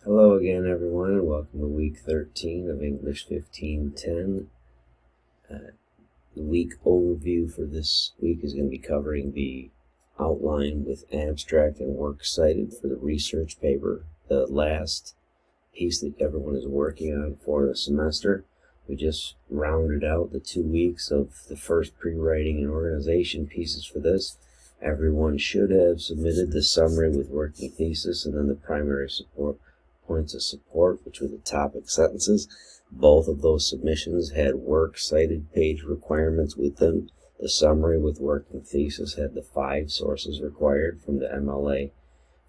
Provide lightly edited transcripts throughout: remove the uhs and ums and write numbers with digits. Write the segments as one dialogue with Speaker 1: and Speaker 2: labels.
Speaker 1: Hello again, everyone, and welcome to week 13 of English 1510. The week overview for this week is going to be covering the outline with abstract and works cited for the research paper, the last piece that everyone is working on for the semester. We just rounded out the 2 weeks of the first pre-writing and organization pieces for this. Everyone should have submitted the summary with working thesis and then the primary points of support, which were the topic sentences. Both of those submissions had works cited page requirements with them. The summary with working thesis had the 5 sources required from the MLA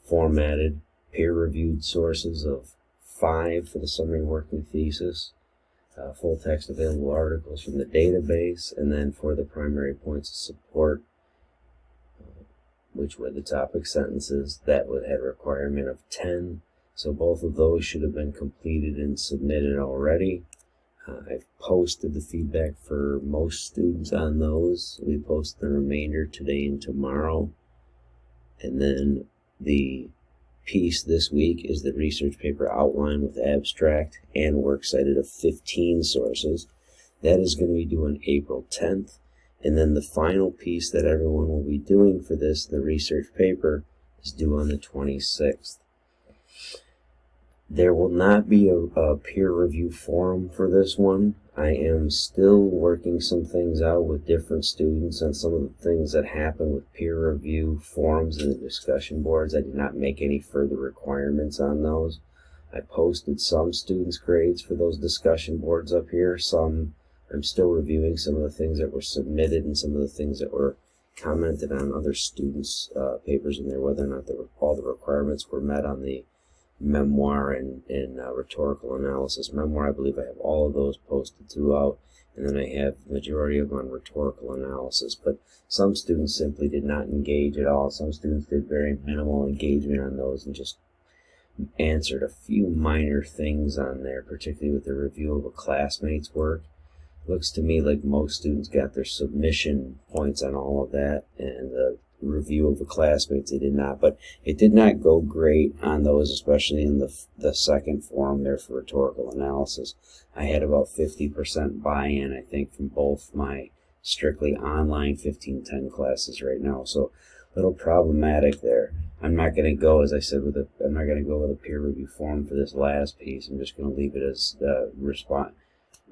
Speaker 1: formatted peer-reviewed sources of 5 for the summary working thesis, full text available articles from the database, and then for the primary points of support, which were the topic sentences, that had a requirement of 10. So both of those should have been completed and submitted already. I've posted the feedback for most students on those. We post the remainder today and tomorrow. And then the piece this week is the research paper outline with abstract and works cited of 15 sources. That is going to be due on April 10th. And then the final piece that everyone will be doing for this, the research paper, is due on the 26th. There will not be a peer review forum for this one. I am still working some things out with different students on some of the things that happen with peer review forums and the discussion boards. I did not make any further requirements on those. I posted some students' grades for those discussion boards up here. Some I'm still reviewing some of the things that were submitted and some of the things that were commented on other students' papers in there, whether or not all the requirements were met on the memoir and rhetorical analysis. Memoir, I believe I have all of those posted throughout, and then I have the majority of them on rhetorical analysis. But some students simply did not engage at all. Some students did very minimal engagement on those and just answered a few minor things on there, particularly with the review of a classmate's work. Looks to me like most students got their submission points on all of that, and the review of the classmates they did not. But it did not go great on those, especially in the second forum there for rhetorical analysis. I had about 50% buy-in, I think, from both my strictly online 1510 classes right now. So a little problematic there. I'm not going to go, as I said, I'm not going to go with a peer review forum for this last piece. I'm just going to leave it as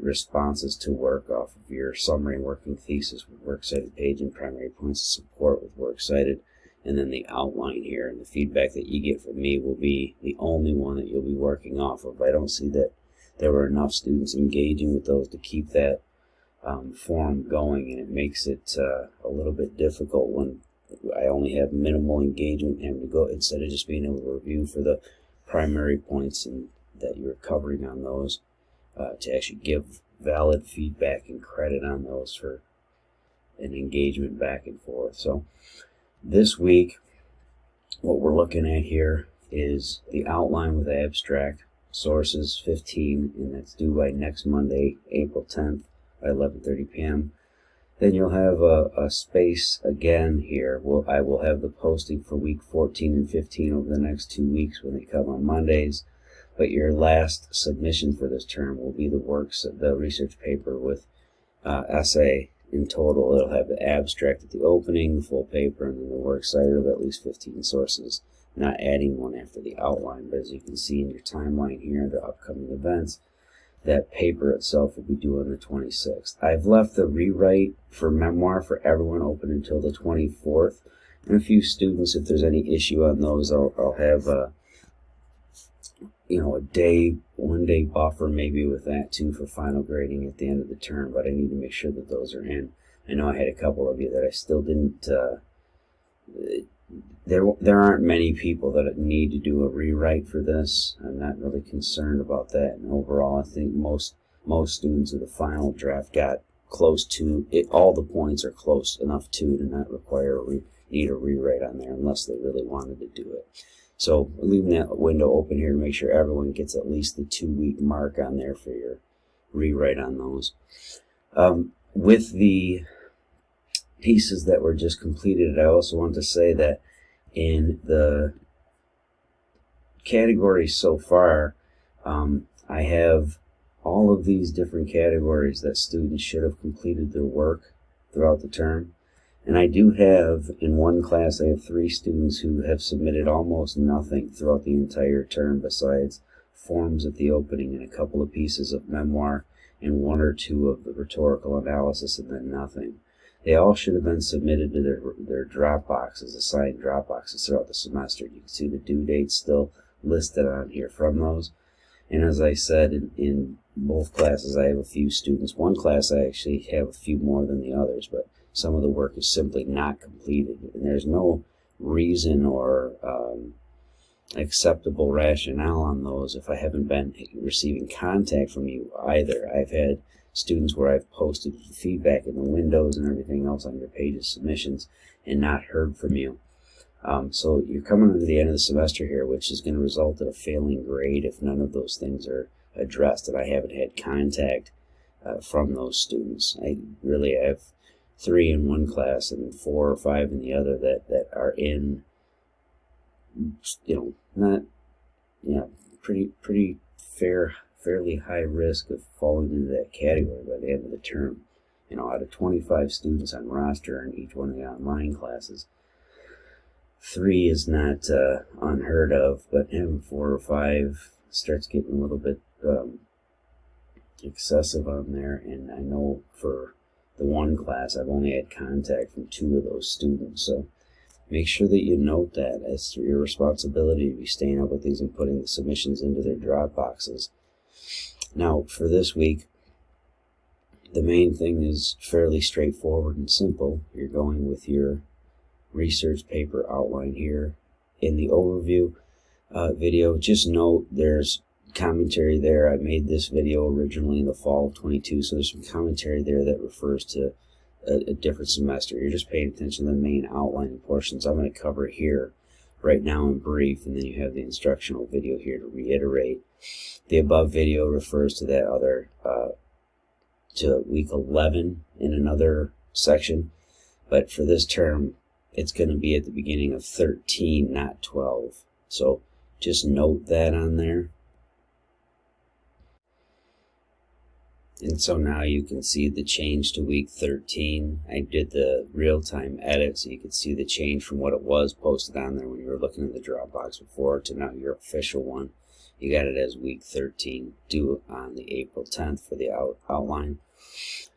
Speaker 1: responses to work off of your summary and working thesis with works cited page and primary points of support with works cited, and then the outline here. And the feedback that you get from me will be the only one that you'll be working off of. I don't see that there were enough students engaging with those to keep that forum going, and it makes it a little bit difficult when I only have minimal engagement and to go, instead of just being able to review for the primary points and that you're covering on those, to actually give valid feedback and credit on those for an engagement back and forth. So this week, what we're looking at here is the outline with abstract, sources 15, and that's due by next Monday, April 10th by 11:30 p.m. Then you'll have a space again here. I will have the posting for week 14 and 15 over the next 2 weeks when they come on Mondays. But your last submission for this term will be the research paper with essay in total. It'll have the abstract at the opening, the full paper, and then the works cited of at least 15 sources, not adding one after the outline. But as you can see in your timeline here, the upcoming events, that paper itself will be due on the 26th. I've left the rewrite for memoir for everyone open until the 24th. And a few students, if there's any issue on those, I'll have a 1 day buffer maybe with that too for final grading at the end of the term, but I need to make sure that those are in. I know I had a couple of you that I still didn't, there aren't many people that need to do a rewrite for this. I'm not really concerned about that, and overall I think most students of the final draft got close to it. All the points are close enough to not require need a rewrite on there unless they really wanted to do it. So leaving that window open here to make sure everyone gets at least the 2-week mark on there for your rewrite on those. With the pieces that were just completed, I also want to say that in the categories so far, I have all of these different categories that students should have completed their work throughout the term. And I do have, in one class, I have 3 students who have submitted almost nothing throughout the entire term besides forms at the opening and a couple of pieces of memoir and 1 or 2 of the rhetorical analysis, and then nothing. They all should have been submitted to their drop boxes, assigned drop boxes throughout the semester. You can see the due dates still listed on here from those. And as I said, in both classes I have a few students. One class I actually have a few more than the others, but some of the work is simply not completed. And there's no reason or acceptable rationale on those if I haven't been receiving contact from you either. I've had students where I've posted feedback in the windows and everything else on your page's submissions and not heard from you. So you're coming to the end of the semester here, which is going to result in a failing grade if none of those things are addressed, and I haven't had contact from those students. I have 3 in one class and 4 or 5 in the other that are in, pretty fairly high risk of falling into that category by the end of the term. Out of 25 students on roster in each one of the online classes, 3 is not unheard of, but having 4 or 5 starts getting a little bit excessive on there. And I know for the one class I've only had contact from 2 of those students, so make sure that you note that. It's your responsibility to be staying up with these and putting the submissions into their drop boxes. Now for this week, the main thing is fairly straightforward and simple. You're going with your research paper outline here. In the overview video, just note there's commentary there. I made this video originally in the fall of 22, so there's some commentary there that refers to a different semester. You're just paying attention to the main outline portions. I'm going to cover here right now in brief, and then you have the instructional video here to reiterate. The above video refers to that other to week 11 in another section, but for this term it's going to be at the beginning of 13, not 12. So just note that on there. And so now you can see the change to week 13. I did the real-time edit so you could see the change from what it was posted on there when you were looking at the Dropbox before to now your official one. You got it as week 13, due on the April 10th for the outline.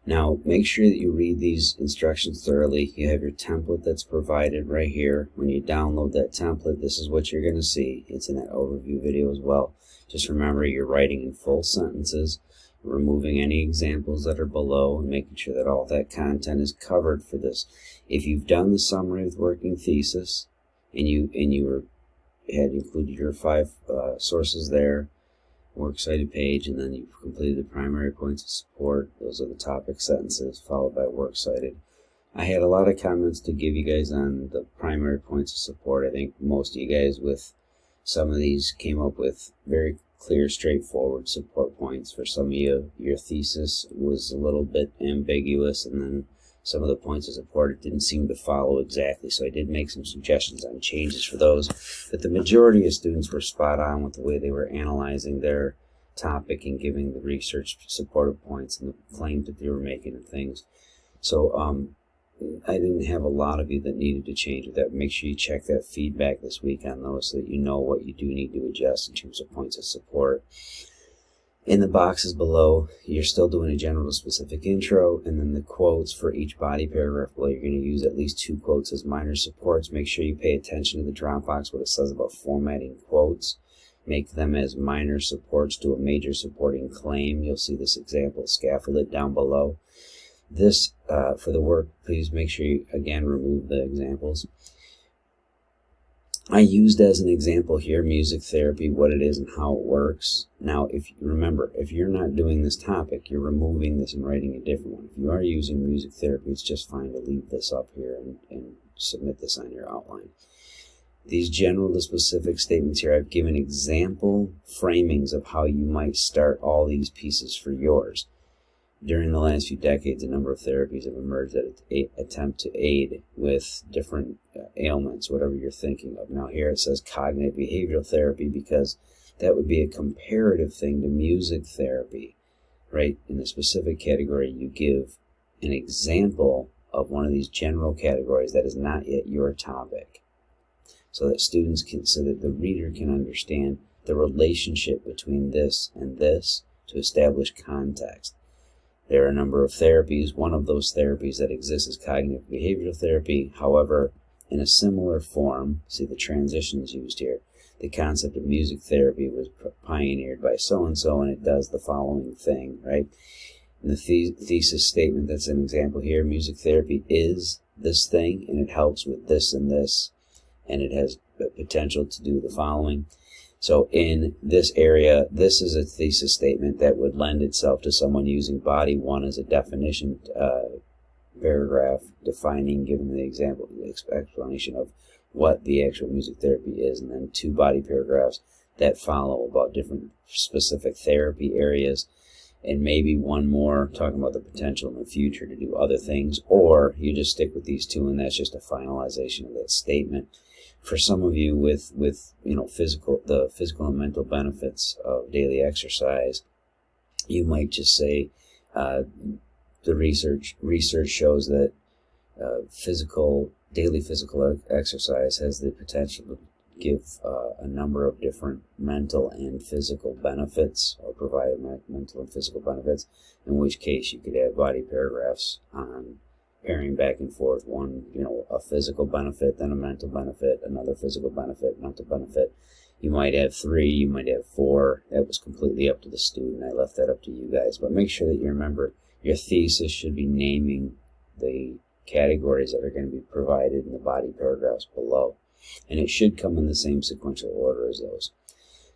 Speaker 1: Now make sure that you read these instructions thoroughly. You have your template that's provided right here. When you download that template, this is what you're going to see. It's in that overview video as well. Just remember, you're writing in full sentences, removing any examples that are below, and making sure that all that content is covered for this. If you've done the summary with working thesis and you had included your 5 sources there, works cited page, and then you've completed the primary points of support, those are the topic sentences followed by works cited. I had a lot of comments to give you guys on the primary points of support. I think most of you guys with some of these came up with very clear, straightforward support points. For some of you, your thesis was a little bit ambiguous, and then some of the points of support it didn't seem to follow exactly. So I did make some suggestions on changes for those. But the majority of students were spot on with the way they were analyzing their topic and giving the research supportive points and the claims that they were making and things. So I didn't have a lot of you that needed to change with that. Make sure you check that feedback this week on those so that you know what you do need to adjust in terms of points of support. In the boxes below, you're still doing a general to specific intro, and then the quotes for each body paragraph below, you're going to use at least 2 quotes as minor supports. Make sure you pay attention to the Dropbox, what it says about formatting quotes. Make them as minor supports to a major supporting claim. You'll see this example scaffolded down below. This, for the work, please make sure you, again, remove the examples. I used as an example here music therapy, what it is and how it works. Now, if you're not doing this topic, you're removing this and writing a different one. If you are using music therapy, it's just fine to leave this up here and submit this on your outline. These general to specific statements here, I've given example framings of how you might start all these pieces for yours. During the last few decades, a number of therapies have emerged that attempt to aid with different ailments, whatever you're thinking of. Now here it says cognitive behavioral therapy because that would be a comparative thing to music therapy, right? In the specific category, you give an example of one of these general categories that is not yet your topic, so that students can, so that the reader can understand the relationship between this and this to establish context. There are a number of therapies. One of those therapies that exists is cognitive behavioral therapy. However, in a similar form, see the transitions used here. The concept of music therapy was pioneered by so-and-so, and it does the following thing, right? In the thesis statement, that's an example here. Music therapy is this thing, and it helps with this and this, and it has the potential to do the following. So in this area, this is a thesis statement that would lend itself to someone using body 1 as a definition paragraph defining, giving the example, the explanation of what the actual music therapy is, and then 2 body paragraphs that follow about different specific therapy areas, and maybe 1 more talking about the potential in the future to do other things, or you just stick with these 2 and that's just a finalization of that statement. For some of you with you know, the physical and mental benefits of daily exercise, you might just say the research shows that daily physical exercise has the potential to give a number of different mental and physical benefits, or provide mental and physical benefits, in which case you could have body paragraphs on pairing back and forth, one, you know, a physical benefit, then a mental benefit, another physical benefit, mental benefit. You might have 3, you might have 4. That was completely up to the student. I left that up to you guys. But make sure that you remember your thesis should be naming the categories that are going to be provided in the body paragraphs below. And it should come in the same sequential order as those.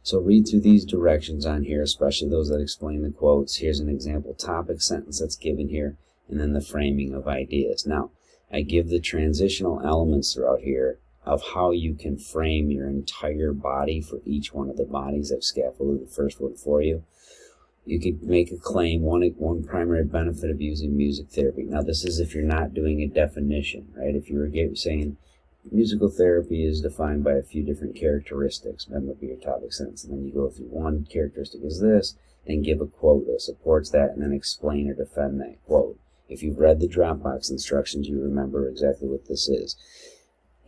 Speaker 1: So read through these directions on here, especially those that explain the quotes. Here's an example topic sentence that's given here, and then the framing of ideas. Now, I give the transitional elements throughout here of how you can frame your entire body for each one of the bodies. I've scaffolded the first one for you. You could make a claim, one primary benefit of using music therapy. Now, this is if you're not doing a definition, right? If you were saying musical therapy is defined by a few different characteristics, that would be your topic sentence, and then you go through one characteristic is this, then give a quote that supports that, and then explain or defend that quote. If you've read the Dropbox instructions, you remember exactly what this is.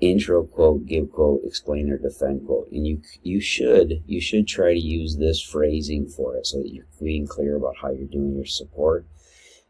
Speaker 1: Intro quote, give quote, explain or defend quote. And you should try to use this phrasing for it so that you're being clear about how you're doing your support.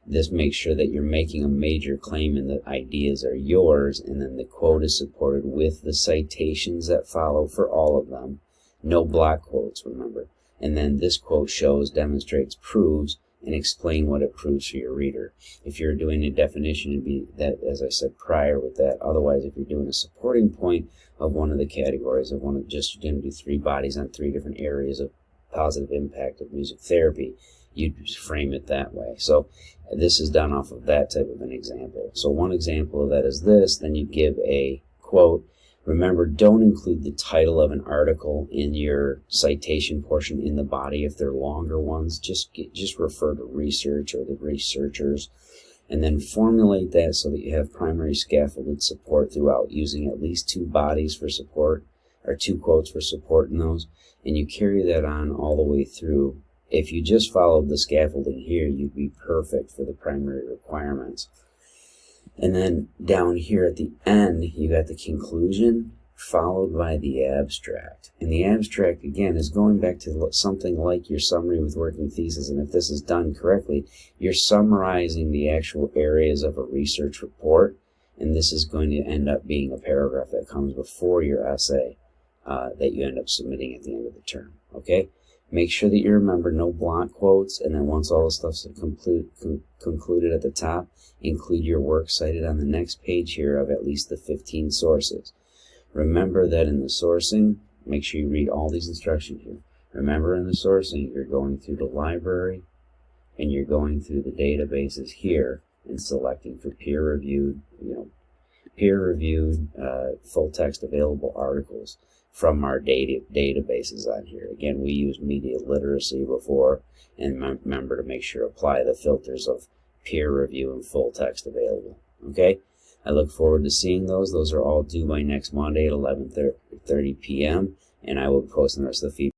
Speaker 1: This makes sure that you're making a major claim and the ideas are yours, and then the quote is supported with the citations that follow for all of them. No block quotes, remember. And then this quote shows, demonstrates, proves, and explain what it proves for your reader. If you're doing a definition, it'd be that, as I said prior, with that. Otherwise, if you're doing a supporting point of one of the categories of you're going to do 3 bodies on 3 different areas of positive impact of music therapy, you'd frame it that way. So this is done off of that type of an example. So one example of that is this. Then you give a quote. Remember, don't include the title of an article in your citation portion in the body if they're longer ones. Just refer to research or the researchers, and then formulate that so that you have primary scaffolded support throughout, using at least 2 bodies for support, or 2 quotes for support in those, and you carry that on all the way through. If you just followed the scaffolding here, you'd be perfect for the primary requirements. And then down here at the end, you got the conclusion followed by the abstract. And the abstract, again, is going back to something like your summary with working thesis. And if this is done correctly, you're summarizing the actual areas of a research report. And this is going to end up being a paragraph that comes before your essay that you end up submitting at the end of the term. Okay? Make sure that you remember no block quotes, and then once all the stuff's concluded at the top, include your work cited on the next page here of at least the 15 sources. Remember that in the sourcing, make sure you read all these instructions here. Remember, in the sourcing, you're going through the library, and you're going through the databases here and selecting for peer-reviewed, full-text available articles from our databases on here. Again, we used media literacy before, and remember to make sure to apply the filters of peer review and full text available. Okay, I look forward to seeing those. Those are all due by next Monday at 11:30 p.m. and I will be posting the rest of the feedback